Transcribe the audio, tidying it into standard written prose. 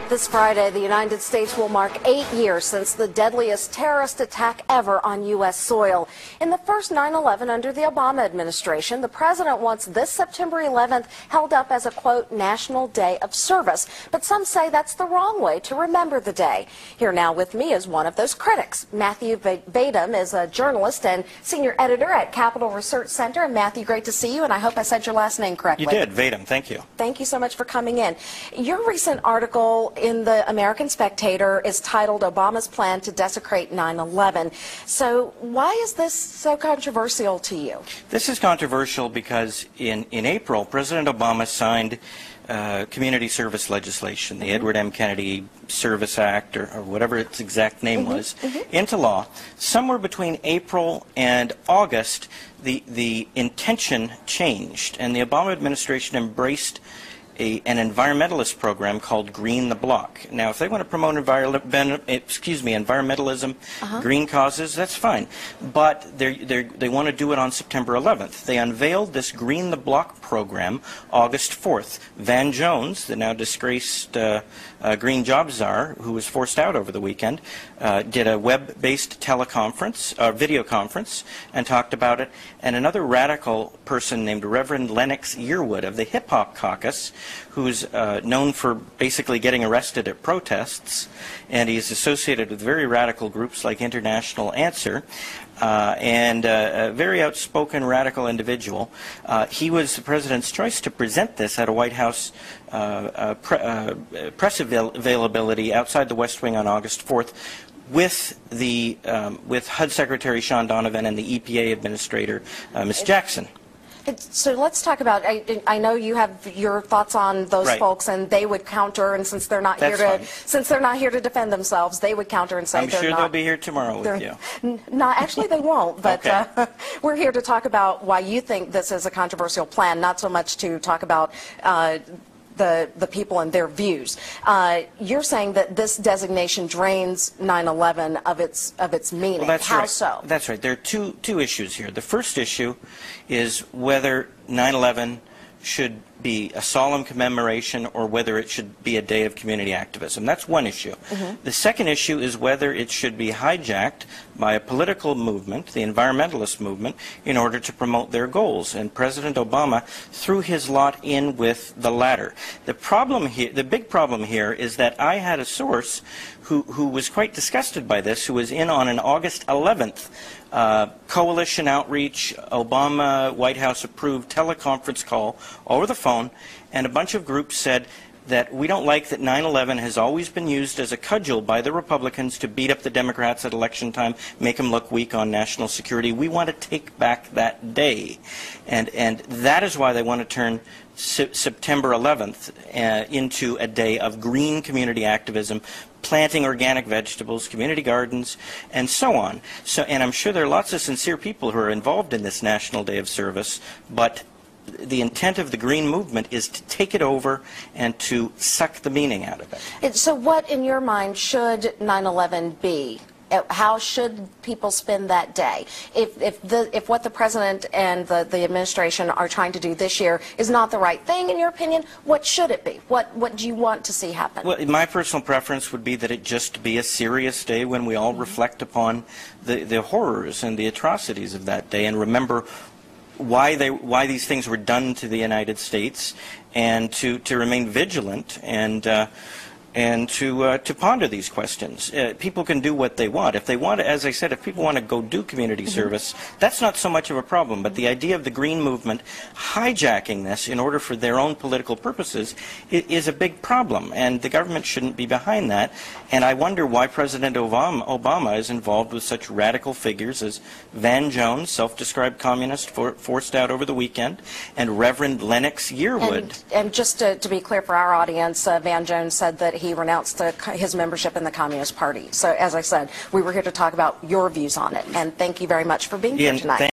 This Friday, the United States will mark 8 years since the deadliest terrorist attack ever on U.S. soil. In the first 9/11 under the Obama administration, the president wants this September 11th held up as a, quote, national day of service. But some say that's the wrong way to remember the day. Here now with me is one of those critics. Matthew Vadum is a journalist and senior editor at Capital Research Center. And Matthew, great to see you, and I hope I said your last name correctly. You did, Vadum. Thank you. Thank you so much for coming in. Your recent article in the American Spectator is titled Obama's Plan to Desecrate 9/11. So why is this so controversial to you? This is controversial because in April, President Obama signed community service legislation, the Edward M. Kennedy Service Act, or whatever its exact name was, into law. Somewhere between April and August, the intention changed, and the Obama administration embraced an environmentalist program called Green the Block. Now, if they want to promote environmentalism, green causes, that's fine. But they want to do it on September 11th. They unveiled this Green the Block program August 4th. Van Jones, the now disgraced green job czar, who was forced out over the weekend, did a web-based video conference, and talked about it. And another radical person named Reverend Lennox Yearwood of the Hip Hop Caucus, who's known for basically getting arrested at protests, and he's associated with very radical groups like International Answer, and a very outspoken radical individual. He was the president's choice to present this at a White House press availability outside the West Wing on August 4th with HUD Secretary Sean Donovan and the EPA Administrator, Ms. Jackson. So let's talk about, I know you have your thoughts on those folks, and they would counter, and since they're not here to defend themselves, they would counter and say I'm sure they'll be here tomorrow with you. No, actually they won't, but we're here to talk about why you think this is a controversial plan, not so much to talk about the people and their views. You're saying that this designation drains 9/11 of its meaning. Well, that's How right. so? That's right. There are two issues here. The first issue is whether 9/11 should be a solemn commemoration or whether it should be a day of community activism. That's one issue. The second issue is whether it should be hijacked by a political movement, the environmentalist movement, in order to promote their goals. And President Obama threw his lot in with the latter. The big problem here is that I had a source who was quite disgusted by this, who was in on an August 11th coalition outreach, Obama White House approved teleconference call over the phone, and a bunch of groups said that we don't like that 9/11 has always been used as a cudgel by the Republicans to beat up the Democrats at election time, make them look weak on national security. We want to take back that day. And that is why they want to turn September 11th into a day of green community activism, planting organic vegetables, community gardens, and so on. And I'm sure there are lots of sincere people who are involved in this National Day of Service, but the intent of the Green Movement is to take it over and to suck the meaning out of it. So what, in your mind, should 9/11 be? How should people spend that day? If what the president and the administration are trying to do this year is not the right thing, in your opinion, what should it be? What do you want to see happen? Well, my personal preference would be that it just be a serious day when we all reflect upon the horrors and the atrocities of that day and remember why these things were done to the United States, and to remain vigilant and to ponder these questions. People can do what they want. If they want to, as I said, if people want to go do community service, that's not so much of a problem. But the idea of the Green Movement hijacking this in order for their own political purposes is a big problem, and the government shouldn't be behind that. And I wonder why President Obama is involved with such radical figures as Van Jones, self-described communist, forced out over the weekend, and Reverend Lennox Yearwood. And just to be clear for our audience, Van Jones said that he renounced his membership in the Communist Party. So, as I said, we were here to talk about your views on it. And thank you very much for being here tonight.